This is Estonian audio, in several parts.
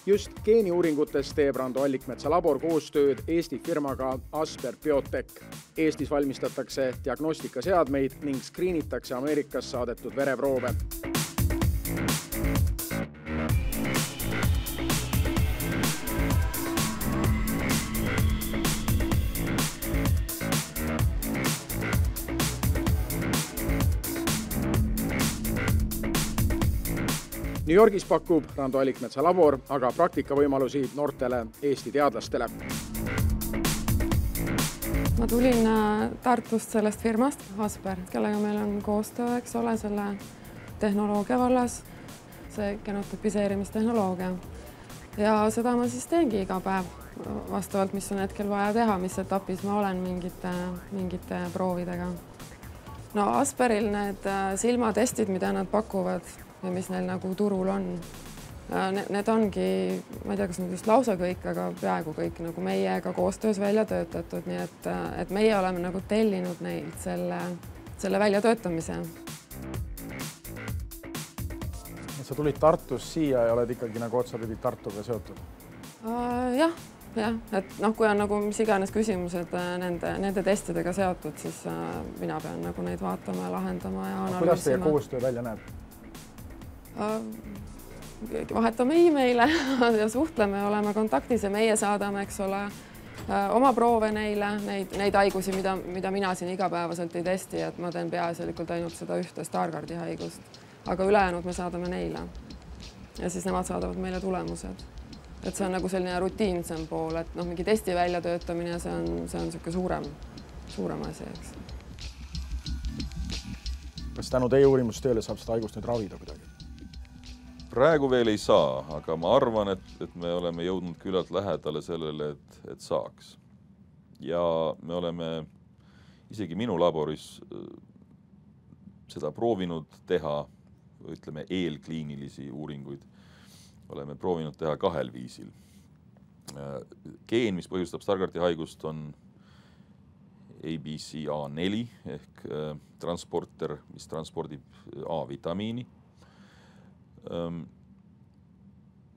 Just geeniuuringutes teeb Rando Allikmetsa labor koostööd Eesti firmaga Asper Biotech. Eestis valmistatakse diagnostikaseadmeid ning skriinitakse Ameerikas saadetud vereproove. New Yorgis pakub Rando Allikmetsa labor aga praktikavõimalusi noortele Eesti teadlastele. Ma tulin Tartust sellest firmast Asper, kellega meil on koostöö, eks ole, selle tehnoloogia vallas, see genotypiseerimistehnoloogia. Ja seda ma siis teengi iga päev vastavalt, mis on hetkel vaja teha, mis etapis ma olen mingite proovidega. No Asperil need silmatestid, mida nad pakuvad ja mis neil nagu turul on, need ongi, ma ei tea, kas nüüd just lausa kõik, aga peaaegu kõik nagu meiega koostöös välja töötatud, nii et meie oleme nagu tellinud neilt selle väljatöötamise. Sa tulid Tartust siia ja oled ikkagi nagu otsapidi Tartuga seotud? Jah, et kui on nagu mis iganes küsimused nende testidega seotud, siis mina pean nagu neid vaatama ja lahendama ja analüüsima. Kuidas teie koostöö välja näeb? Vahetame e-maile ja suhtleme, oleme kontaktis ja meie saadame, eks ole, oma proove neile, neid haigusi, mida mina siin igapäevaselt ei testi, et ma teen peaasjalikult ainult seda ühte Stargardi haigust, aga ülejäänud me saadame neile ja siis nemad saadavad meile tulemused. Et see on nagu selline rutiinsem pool, et mingi testi väljatöötamine, see on selline suurem asi, eks. Kas tänu teie uurimustööle saab seda haigust nüüd ravida kuidagi? Praegu veel ei saa, aga ma arvan, et me oleme jõudnud küllalt lähedale sellele, et saaks. Ja me oleme isegi minu laboris seda proovinud teha, ütleme, eelkliinilisi uuringuid. Oleme proovinud teha 2 viisil. Geen, mis põhjustab Stargardi haigust, on ABCA4 ehk transporter, mis transpordib A-vitamiini.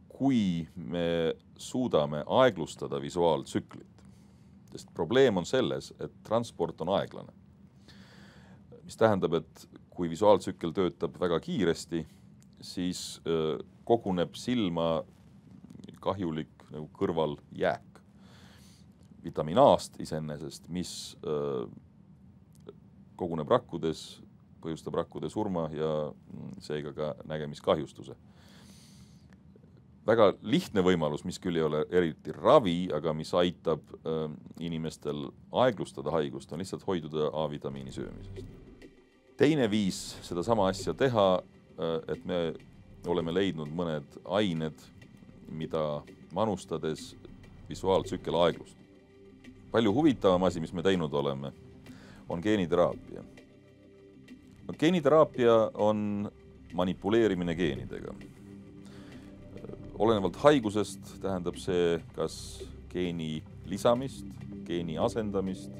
Kui me suudame aeglustada visuaaltsüklit, sest probleem on selles, et transport on aeglane, mis tähendab, et kui visuaaltsükkel töötab väga kiiresti, siis koguneb silma kahjulik nagu kõrvaljääk vitamiin A-st iseenesest, mis koguneb rakkudes, põhjustab rakkude surma ja seega ka nägemiskahjustuse. Väga lihtne võimalus, mis küll ei ole eriti ravi, aga mis aitab inimestel aeglustada haigust, on lihtsalt hoiduda A-vitamiini söömisest. Teine viis seda sama asja teha, et me oleme leidnud mõned ained, mida manustades visuaaltsükkel aeglust. Palju huvitavam asi, mis me teinud oleme, on geeniteraapia. Geeniteraapia on manipuleerimine geenidega. Olenevalt haigusest tähendab see kas geeni lisamist, geeni asendamist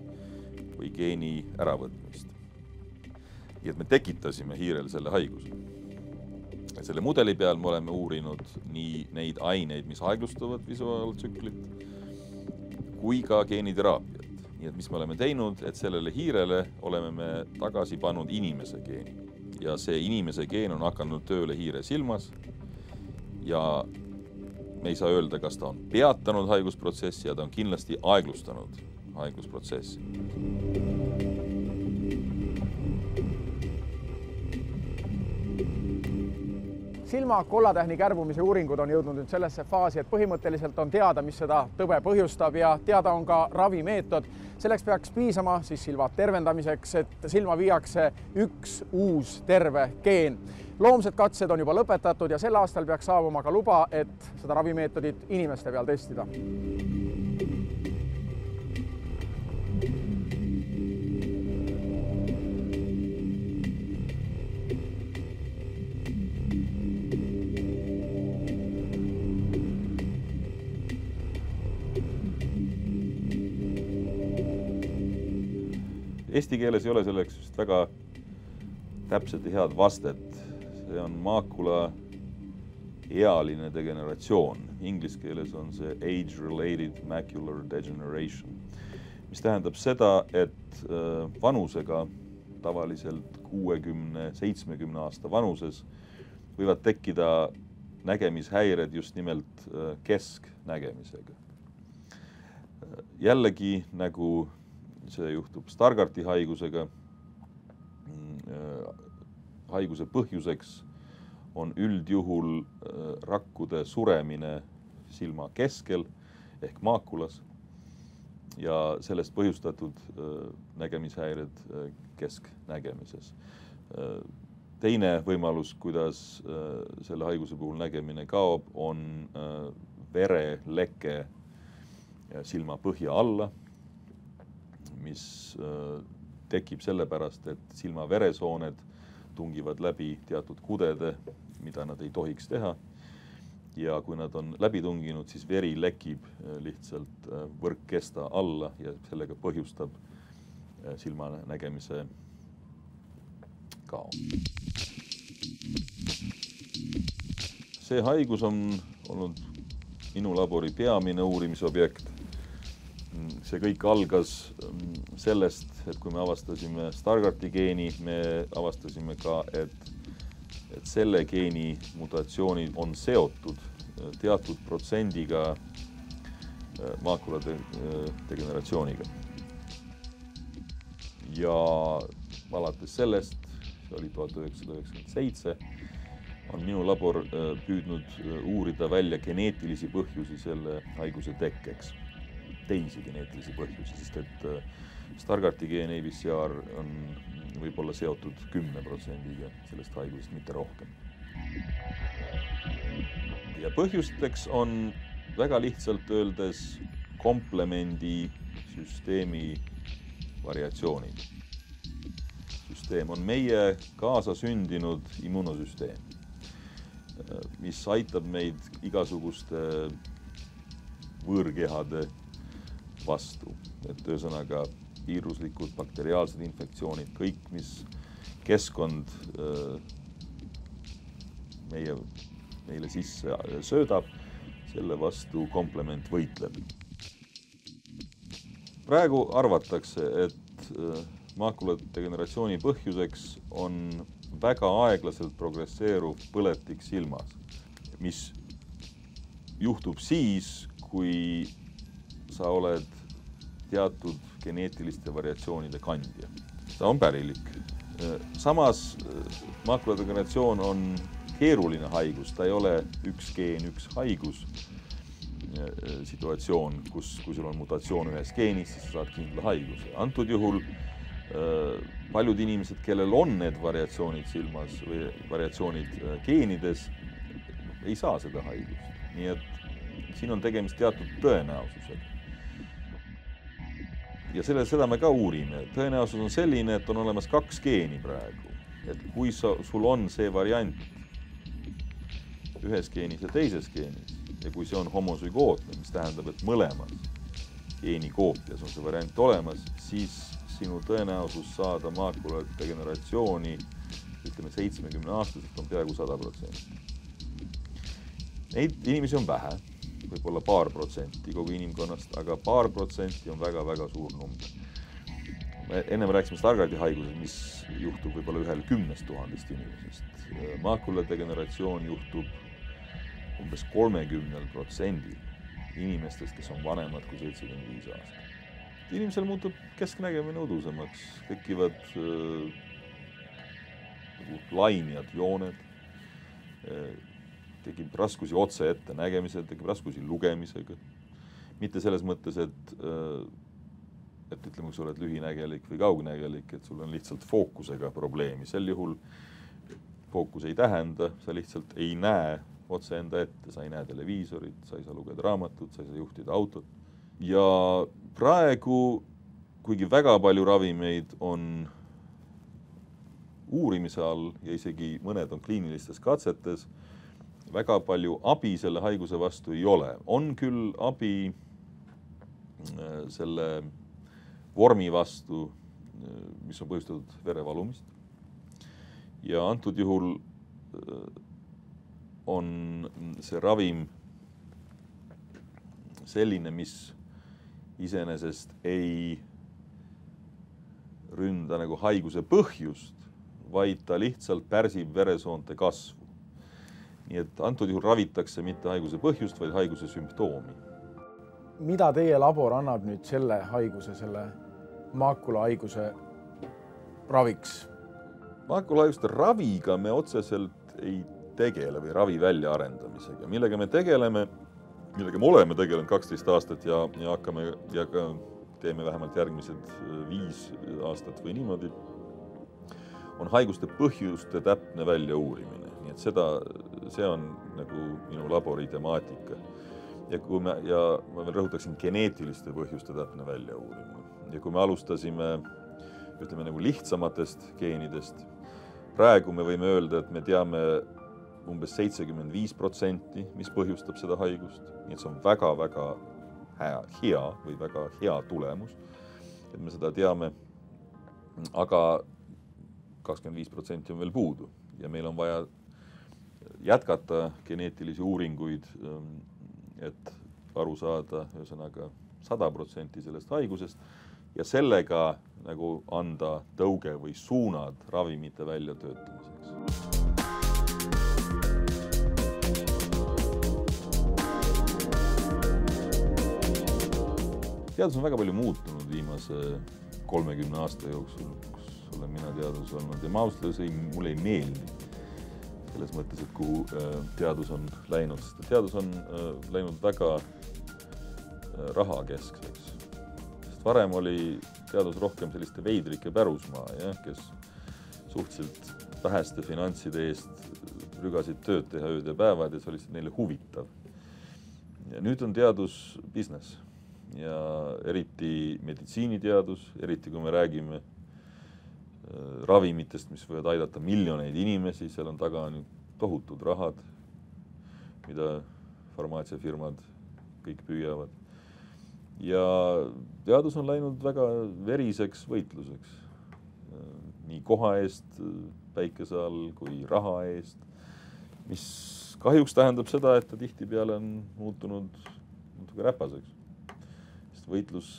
või geeni äravõtmist. Nii et me tekitasime hiirel selle haiguse. Selle mudeli peal me oleme uurinud nii neid aineid, mis aeglustavad visuaaltsüklit, kui ka geeniteraapiat. Nii et mis me oleme teinud, et sellele hiirele oleme me tagasi pannud inimese geeni. Ja see inimese geen on hakanud tööle hiire silmas ja me ei saa öelda, kas ta on peatanud haigusprotsessi ja ta on kindlasti aeglustanud haigusprotsessi. Silma kollatähni kärbumise uuringud on jõudnud nüüd sellesse faasi, et põhimõtteliselt on teada, mis seda tõbe põhjustab ja teada on ka ravimeetod. Selleks peaks piisama siis silma tervendamiseks, et silma viiakse üks uus terve geen. Loomsed katsed on juba lõpetatud ja sel aastal peaks saabuma ka luba, et seda ravimeetodit inimeste peal testida. Eesti keeles ei ole selleks just väga täpselt ja head vastet. See on maakula ealine degeneratsioon. Inglise keeles on see age-related macular degeneration, mis tähendab seda, et vanusega tavaliselt 60-70 aasta vanuses võivad tekkida nägemishäired just nimelt kesknägemisega. Jällegi, nagu see juhtub Stargardti haigusega, haiguse põhjuseks on üldjuhul rakkude suremine silma keskel ehk maakulas ja sellest põhjustatud nägemishäired kesknägemises. Teine võimalus, kuidas selle haiguse puhul nägemine kaob, on vereleke silma põhja alla, mis tekib sellepärast, et silma veresooned tungivad läbi teatud kudede, mida nad ei tohiks teha. Ja kui nad on läbi tunginud, siis veri lekib lihtsalt võrkkesta alla ja sellega põhjustab silma nägemise kao. See haigus on olnud minu labori peamine uurimisobjekt. See kõik algas sellest, et kui me avastasime Stargardti geeni, me avastasime ka, et selle geeni mutatsioonid on seotud teatud protsendiga maakula degeneratsiooniga. Ja alates sellest, see oli 1997, on minu labor püüdnud uurida välja geneetilisi põhjusi selle haiguse tekkeks. Teisi geneetilisi põhjusi, sest et Stargardti geen ABCR on võib-olla seotud 10% sellest haigusest, mitte rohkem. Ja põhjusteks on väga lihtsalt öeldes komplemendi süsteemi variatsioonid. Süsteem on meie kaasasündinud immuunosüsteem, mis aitab meid igasuguste võõrkehade vastu. Et ühesõnaga viiruslikud, bakteriaalsed infektsioonid, kõik, mis keskkond meile sisse söödab, selle vastu komplement võitleb. Praegu arvatakse, et maakula degeneratsiooni põhjuseks on väga aeglaselt progresseeruv põletik silmas, mis juhtub siis, kui sa oled teatud geneetiliste variatsioonide kandja. Ta on pärilik. Samas maakula degeneratsioon on keeruline haigus, ta ei ole üks geen, üks haigus situatsioon, kui sul on mutatsioon ühes geenis, siis sa saad kindla haiguse. Antud juhul paljud inimesed, kellel on need variatsioonid silmas või variatsioonid geenides, ei saa seda haigust. Nii et siin on tegemist teatud tõenäosusega. Ja seda me ka uurime. Tõenäosus on selline, et on olemas 2 geeni praegu. Et kui sul on see variant ühes geenis ja teises geenis, ja kui see on homosügootne, mis tähendab, et mõlemas geenikoopias on see variant olemas, siis sinu tõenäosus saada maakula degeneratsiooni, ütleme 70 aastaselt, on peaaegu 100%. Neid inimesi on vähe, võib-olla paar protsenti kogu inimkonnast, aga paar protsenti on väga-väga suur number. Enne me rääkisime Stargardti haigusest, mis juhtub võib-olla 10 000 inimesest. Maakula degeneratsioon juhtub umbes 30% inimestest, kes on vanemad kui 75 aastat. Inimesel muutub kesknägemine udusemaks, tekivad lainjad, jooned, tekib raskusi otse ette nägemisel, tekib raskusi lugemisega. Mitte selles mõttes, et ütleme, kui sa oled lühinägelik või kaugnägelik, et sul on lihtsalt fookusega probleemi. Sel juhul fookus ei tähenda, sa lihtsalt ei näe otse enda ette, sa ei näe televiisorit, sa ei saa lugeda raamatut, sa ei saa juhtida autot. Ja praegu, kuigi väga palju ravimeid on uurimise all ja isegi mõned on kliinilistes katsetes, väga palju abi selle haiguse vastu ei ole. On küll abi selle vormi vastu, mis on põhjustatud verevalumist. Ja antud juhul on see ravim selline, mis iseenesest ei ründa nagu haiguse põhjust, vaid ta lihtsalt pärsib veresoonte kasvu. Nii et antud juhul ravitakse mitte haiguse põhjust, vaid haiguse sümptoomi. Mida teie labor annab nüüd selle haiguse, selle maakulahaiguse raviks? Maakulahaiguste raviga me otseselt ei tegele või ravi väljaarendamisega. Millega me oleme tegelenud 12 aastat ja hakkame ja ka teeme vähemalt järgmised 5 aastat või niimoodi, on haiguste põhjuste täpne väljauurimine. Nii et see on nagu minu labori temaatika. Ja ma veel rõhutaksin geneetiliste põhjuste täpne väljauurimine. Ja kui me alustasime, ütleme nagu lihtsamatest geenidest, praegu me võime öelda, et me teame umbes 75%, mis põhjustab seda haigust. Nii et see on väga-väga hea või väga hea tulemus, et me seda teame, aga 25% on veel puudu ja meil on vaja jätkata geneetilisi uuringuid, et aru saada ühesõnaga 100% sellest haigusest ja sellega nagu anda tõuge või suunad ravimite väljatöötamiseks. Teadus on väga palju muutunud viimase 30 aasta jooksul, kus olen mina teadus olnud ja ma ausalt mulle ei meeldi selles mõttes, et kuhu teadus on läinud, sest teadus on läinud väga rahakeskseks. Sest varem oli teadus rohkem selliste veidrike pärusmaa, kes suhteliselt väheste finantside eest rügasid tööd teha ööd ja päevad ja see oli neile huvitav. Ja nüüd on teadus business ja eriti meditsiiniteadus, eriti kui me räägime ravimitest, mis võivad aidata miljoneid inimesi, seal on taga nüüd tohutud rahad, mida farmaatsiafirmad kõik püüavad. Ja teadus on läinud väga veriseks võitluseks. Nii koha eest päikese all kui raha eest, mis kahjuks tähendab seda, et ta tihtipeale on muutunud natuke räpaseks. Sest võitlus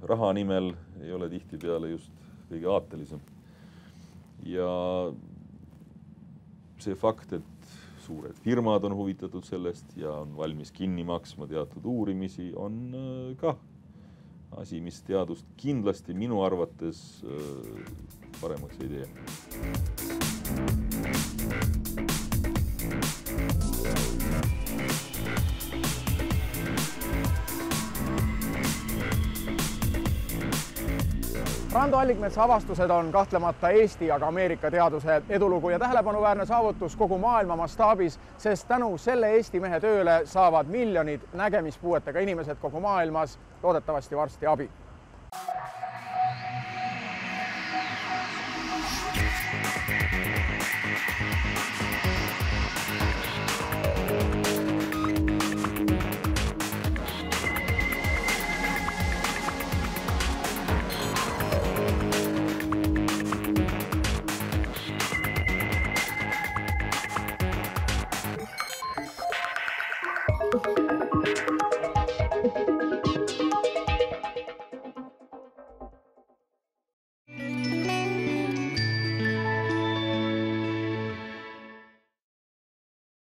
raha nimel ei ole tihtipeale just kõige aatelisem. Ja see fakt, et suured firmad on huvitatud sellest ja on valmis kinni maksma teatud uurimisi, on ka asi, mis teadust kindlasti minu arvates paremaks ei tee. Rando Allikmetsa avastused on kahtlemata Eesti ja ka Ameerika teaduse edulugu ja tähelepanuväärne saavutus kogu maailma mastaabis, sest tänu selle Eesti mehe tööle saavad miljonid nägemispuuetega inimesed kogu maailmas loodetavasti varsti abi.